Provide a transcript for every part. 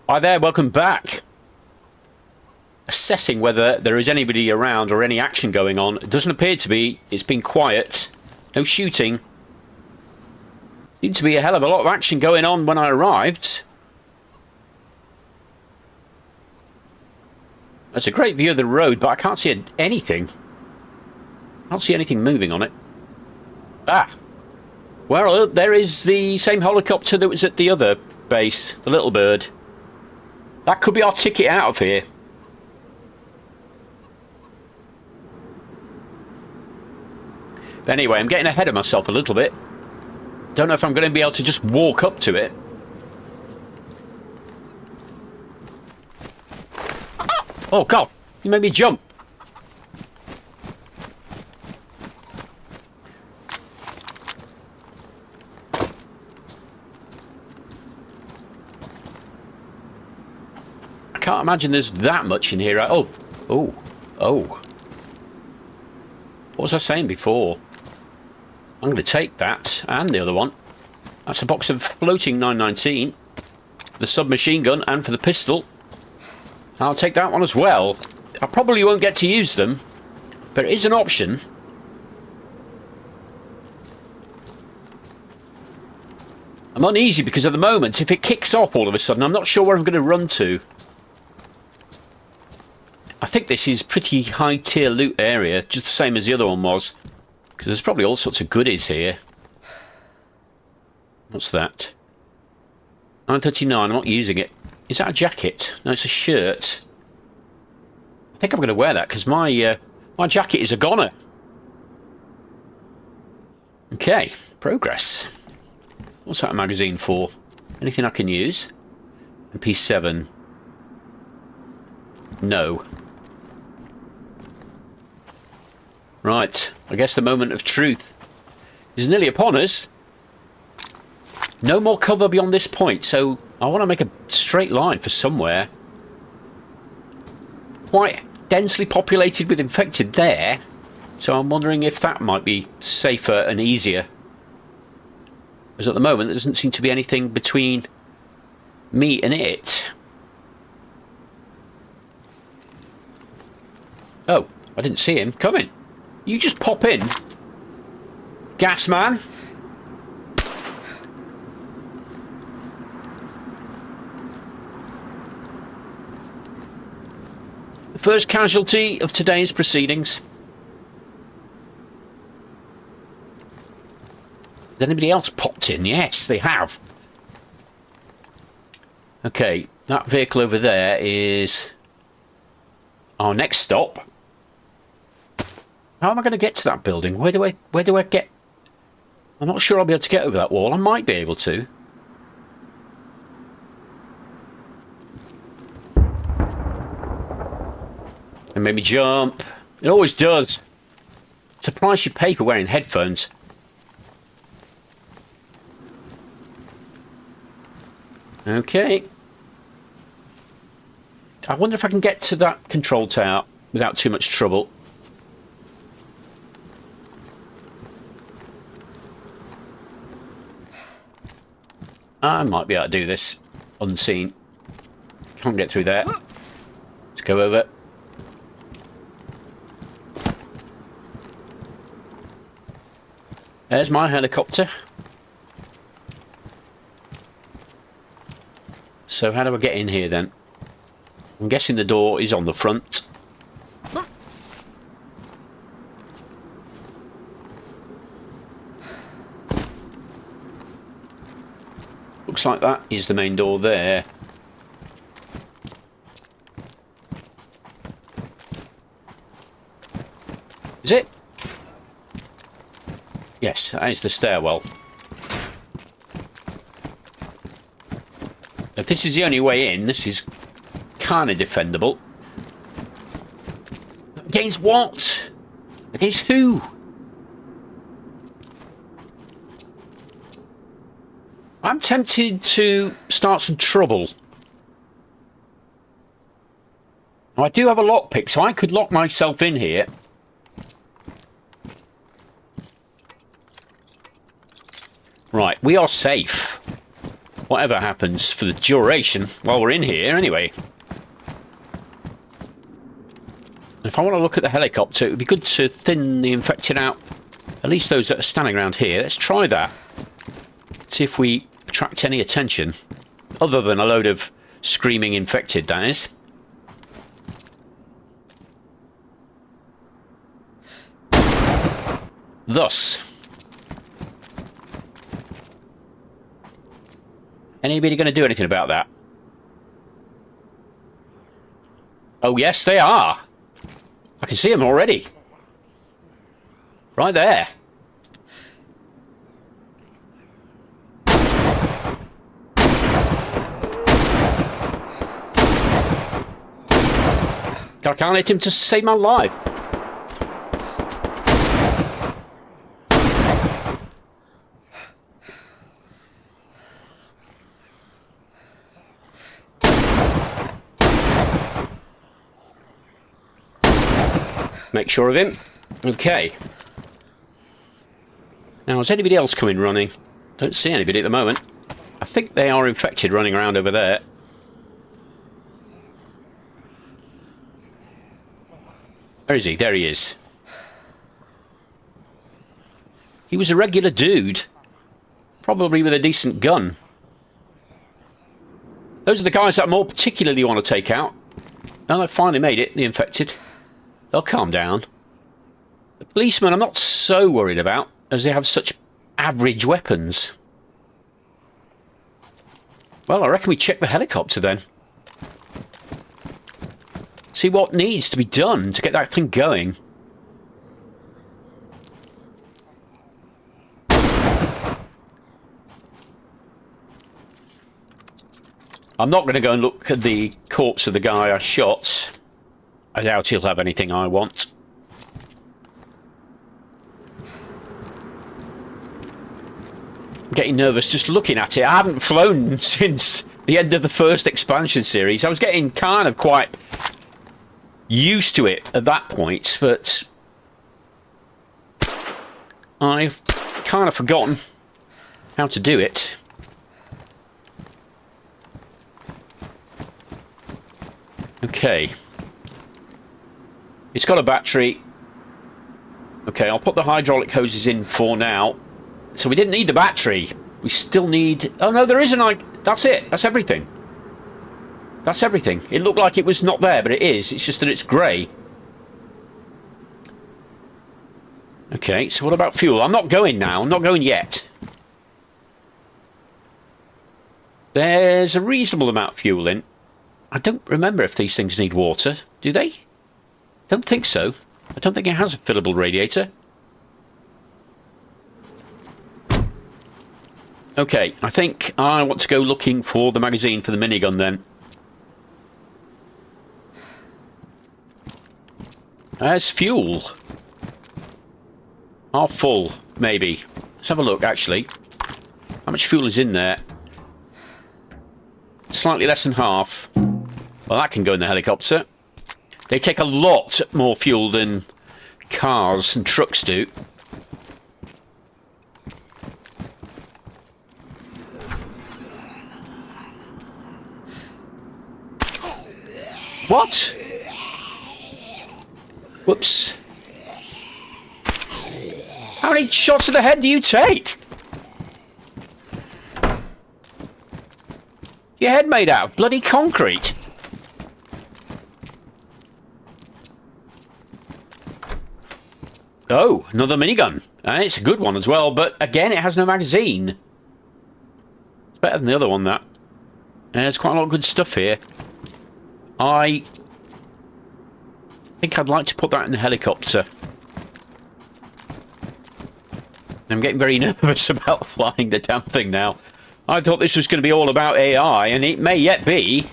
Hi there, welcome back. Assessing whether there is anybody around or any action going on. It doesn't appear to be. It's been quiet. No shooting. Seemed to be a hell of a lot of action going on when I arrived. That's a great view of the road, but I can't see anything. I can't see anything moving on it. Ah. Well, there is the same helicopter that was at the other base, the Little Bird. That could be our ticket out of here. But anyway, I'm getting ahead of myself a little bit. Don't know if I'm going to be able to just walk up to it. Oh God, you made me jump. I can't imagine there's that much in here. Oh. What was I saying before? I'm going to take that and the other one. That's a box of floating 919 for the submachine gun and for the pistol. I'll take that one as well. I probably won't get to use them, but it is an option. I'm uneasy because at the moment, if it kicks off all of a sudden, I'm not sure where I'm going to run to. I think this is pretty high tier loot area, just the same as the other one was. Because there's probably all sorts of goodies here. What's that? 939, I'm not using it. Is that a jacket? No, it's a shirt. I think I'm going to wear that because my jacket is a goner. Okay, progress. What's that magazine for? Anything I can use? Ep.7. No. Right, I guess the moment of truth is nearly upon us. No more cover beyond this point, so I want to make a straight line for somewhere. Quite densely populated with infected there, so I'm wondering if that might be safer and easier. Because at the moment there doesn't seem to be anything between me and it. Oh, I didn't see him coming. You just pop in. Gas man. The first casualty of today's proceedings. Has anybody else popped in? Yes, they have. Okay, that vehicle over there is our next stop. How am I going to get to that building? Where do I get? I'm not sure I'll be able to get over that wall. I might be able to. And maybe jump. It always does. It's a price you pay for wearing headphones. Okay. I wonder if I can get to that control tower without too much trouble. I might be able to do this unseen. Can't get through there. Let's go over. There's my helicopter. So how do I get in here then? I'm guessing the door is on the front. Looks like that is the main door there. Is it? Yes, that is the stairwell. If this is the only way in, this is kind of defendable. Against what? Against who? I'm tempted to start some trouble. Now, I do have a lockpick, so I could lock myself in here. Right, we are safe. whatever happens for the duration while we're in here anyway. If I want to look at the helicopter, it would be good to thin the infected out. At least those that are standing around here. Let's try that. See if we attract any attention. Other than a load of screaming infected, that is. Thus. Anybody going to do anything about that? Oh, yes, they are. I can see them already. Right there. I can't hit him to save my life. Make sure of him. Okay. Now, is anybody else coming running? Don't see anybody at the moment. I think they are infected running around over there. Where is he? There he is. He was a regular dude. Probably with a decent gun. Those are the guys that I more particularly want to take out. Now they've finally made it, the infected. They'll calm down. The policemen I'm not so worried about, as they have such average weapons. Well, I reckon we check the helicopter then. See what needs to be done to get that thing going. I'm not going to go and look at the corpse of the guy I shot. I doubt he'll have anything I want. I'm getting nervous just looking at it. I haven't flown since the end of the first expansion series. I was getting kind of quite used to it at that point, but I've kind of forgotten how to do it. Okay. It's got a battery. Okay, I'll put the hydraulic hoses in for now. So we didn't need the battery. We still need... Oh, no, there isn't. That's it. That's everything. That's everything. It looked like it was not there, but it is. It's just that it's grey. Okay, so what about fuel? I'm not going now. I'm not going yet. There's a reasonable amount of fuel in. I don't remember if these things need water. Do they? Don't think so. I don't think it has a fillable radiator. Okay, I think I want to go looking for the magazine for the minigun then. There's fuel. Half full, maybe. Let's have a look, actually. How much fuel is in there? Slightly less than half. Well, that can go in the helicopter. They take a lot more fuel than cars and trucks do. What? Whoops. How many shots to the head do you take? Your head made out of bloody concrete. Oh, another minigun. And it's a good one as well, but again, it has no magazine. It's better than the other one, that. And there's quite a lot of good stuff here. I think I'd like to put that in the helicopter. I'm getting very nervous about flying the damn thing now. I thought this was going to be all about AI, and it may yet be.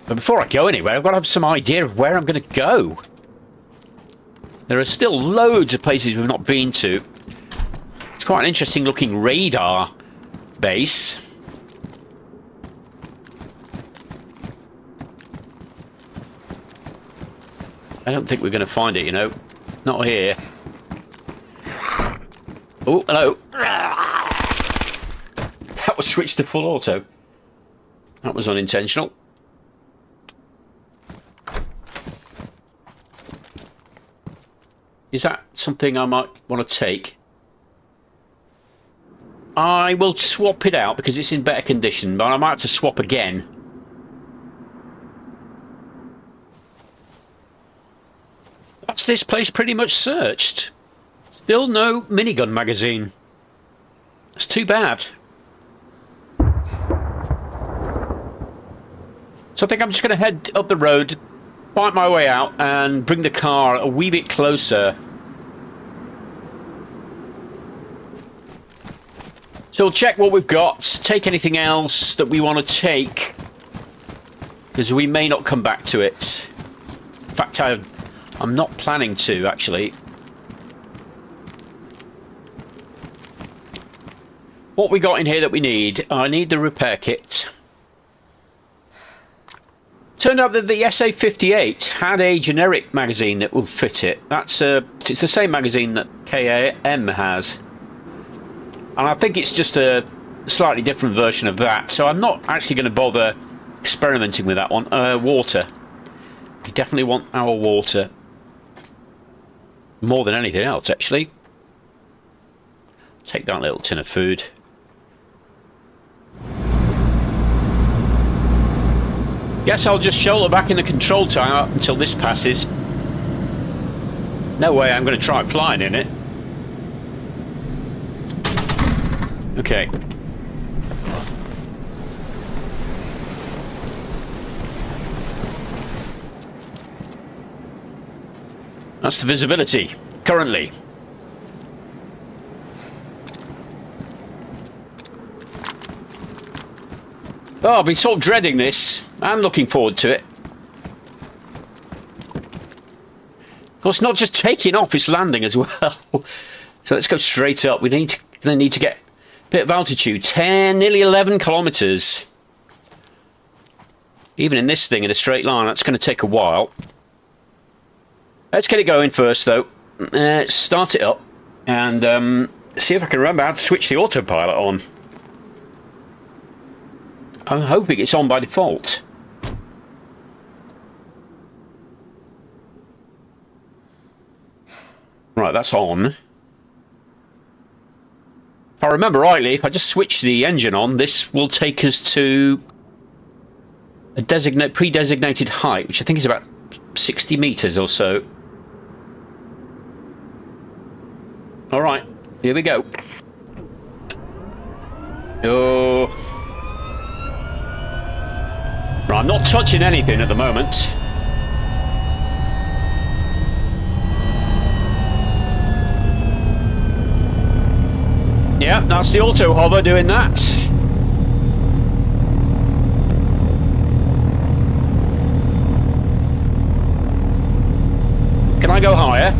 But before I go anywhere, I've got to have some idea of where I'm going to go. There are still loads of places we've not been to. It's quite an interesting looking radar base. I don't think we're going to find it, you know. Not here. Oh, hello. That was switched to full auto. That was unintentional. Is that something I might want to take? I will swap it out because it's in better condition, but I might have to swap again. That's this place pretty much searched. Still no minigun magazine. That's too bad. So I think I'm just going to head up the road, fight my way out, and bring the car a wee bit closer. So we'll check what we've got, take anything else that we want to take, because we may not come back to it. In fact, I'm not planning to, actually. What we got in here that we need? I need the repair kit. Turned out that the SA-58 had a generic magazine that will fit it. It's the same magazine that KAM has. And I think it's just a slightly different version of that. So I'm not actually going to bother experimenting with that one. Water. We definitely want our water. More than anything else, actually. Take that little tin of food. Guess I'll just shoulder back in the control tower until this passes. No way I'm going to try flying in it. Okay. That's the visibility, currently. Oh, I've been sort of dreading this. I'm looking forward to it. Of course, not just taking off, it's landing as well. So let's go straight up. We're going to need to get a bit of altitude. 10, nearly 11 kilometers. Even in this thing in a straight line, that's going to take a while. Let's get it going first, though. Start it up and see if I can remember how to switch the autopilot on. I'm hoping it's on by default. Right, that's on. If I remember rightly, if I just switch the engine on, this will take us to a pre-designated height, which I think is about 60 meters or so. All right, here we go. Oh. Right, I'm not touching anything at the moment. Yeah, that's the auto hover doing that. Can I go higher?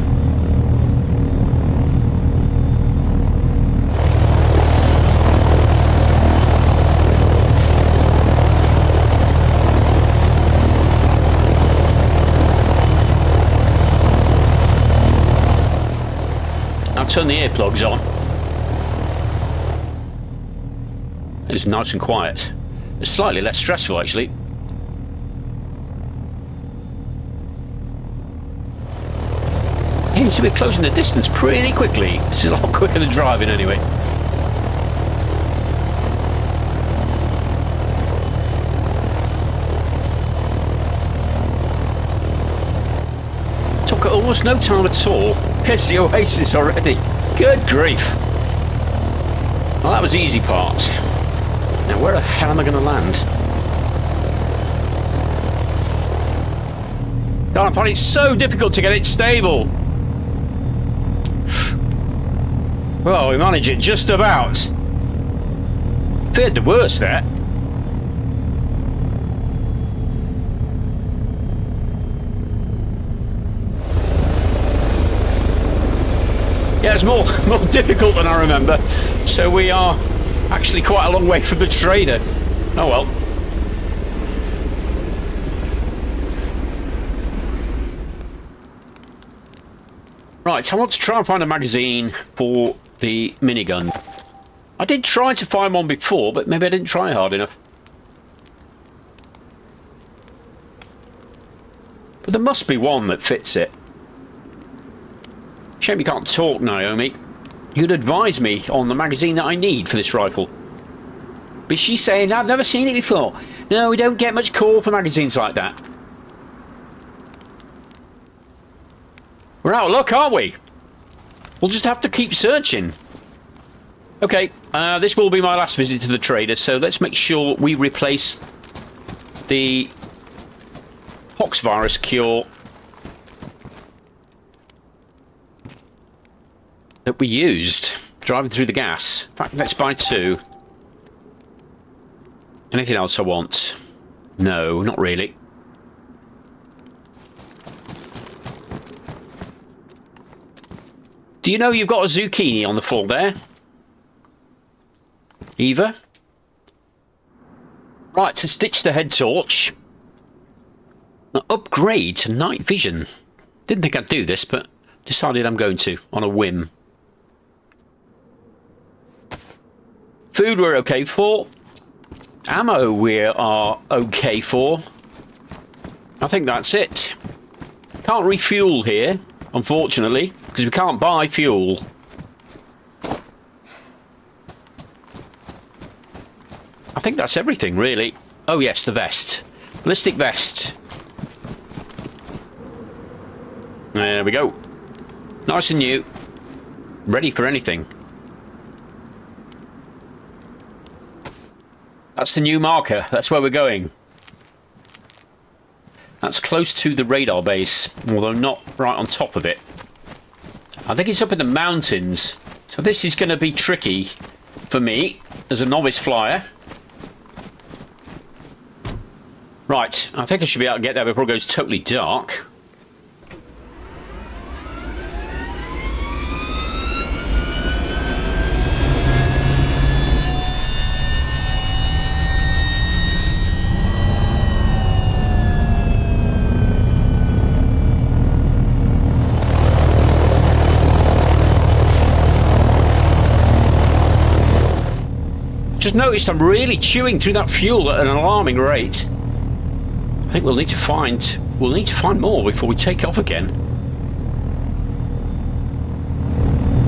I'll turn the earplugs on. It's nice and quiet. It's slightly less stressful, actually. Hey, so we're closing the distance pretty quickly. This is a lot quicker than driving, anyway. Took almost no time at all. Here's the oasis already. Good grief. Well, that was the easy part. Now, where the hell am I going to land? God, I find it so difficult to get it stable. Well, we manage it just about. Feared the worst there. Yeah, it's more difficult than I remember. So we are actually quite a long way from the trader. Oh well. Right, I want to try and find a magazine for the minigun. I did try to find one before, but maybe I didn't try hard enough. But there must be one that fits it. Shame you can't talk, Naomi. You'd advise me on the magazine that I need for this rifle. But she's saying, I've never seen it before. No, we don't get much call for magazines like that. We're out of luck, aren't we? We'll just have to keep searching. Okay, this will be my last visit to the trader, so let's make sure we replace the poxvirus cure that we used driving through the gas. In fact, let's buy 2. Anything else I want? No, not really. Do you know you've got a zucchini on the floor there? Eva? Right, to stitch the head torch. Upgrade to night vision. Didn't think I'd do this, but decided I'm going to, on a whim. Food we're okay for. Ammo we are okay for. I think that's it. Can't refuel here, unfortunately, because we can't buy fuel. I think that's everything, really. Oh yes, the vest. Ballistic vest. There we go. Nice and new. Ready for anything. That's the new marker. That's where we're going. That's close to the radar base, although not right on top of it. I think it's up in the mountains. So this is going to be tricky for me as a novice flyer. Right, I think I should be able to get there before it goes totally dark. Just noticed I'm really chewing through that fuel at an alarming rate. I think we'll need to find more before we take off again.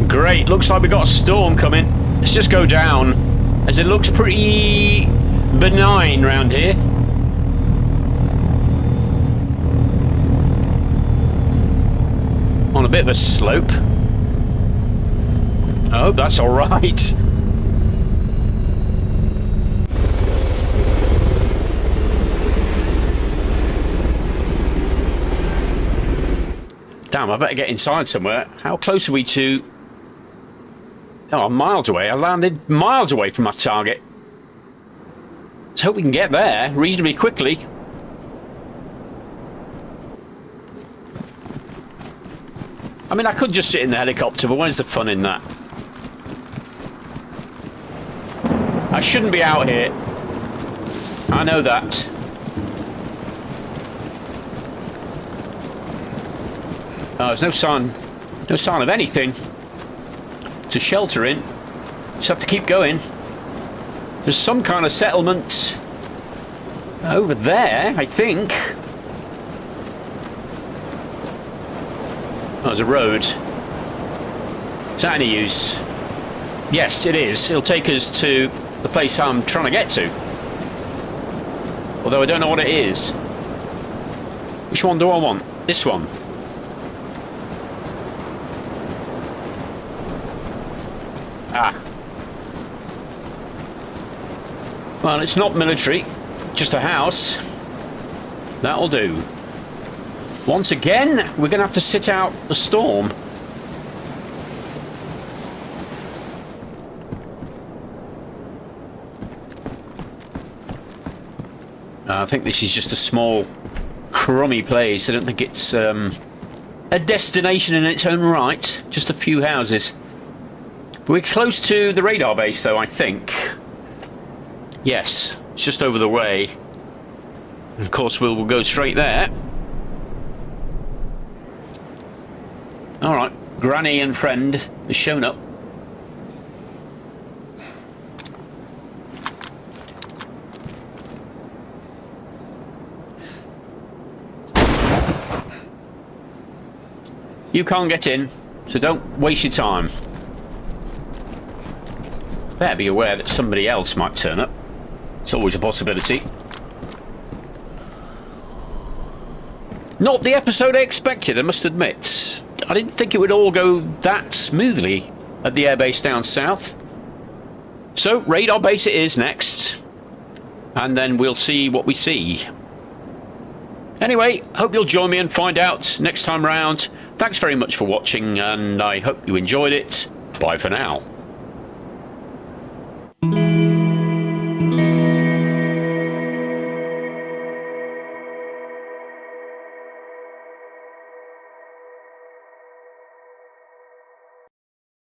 Great, looks like we got a storm coming. Let's just go down, as it looks pretty benign round here. On a bit of a slope. I hope that's all right. Damn, I better get inside somewhere. How close are we to... Oh, I'm miles away. I landed miles away from my target. Let's hope we can get there reasonably quickly. I mean, I could just sit in the helicopter, but where's the fun in that? I shouldn't be out here. I know that. Oh, there's no sign of anything to shelter in. Just have to keep going. There's some kind of settlement over there, I think. Oh, there's a road. Is that any use? Yes, it is. It'll take us to the place I'm trying to get to. Although I don't know what it is. Which one do I want? This one. Ah. Well, it's not military, just a house. That'll do. Once again, we're going to have to sit out the storm. I think this is just a small, crummy place. I don't think it's a destination in its own right. Just a few houses. We're close to the radar base, though, I think. Yes, it's just over the way. And of course, we'll go straight there. Alright, Granny and friend has shown up. You can't get in, so don't waste your time. Better be aware that somebody else might turn up. It's always a possibility. Not the episode I expected, I must admit. I didn't think it would all go that smoothly at the airbase down south. So, radar base it is next. And then we'll see what we see. Anyway, hope you'll join me and find out next time round. Thanks very much for watching, and I hope you enjoyed it. Bye for now.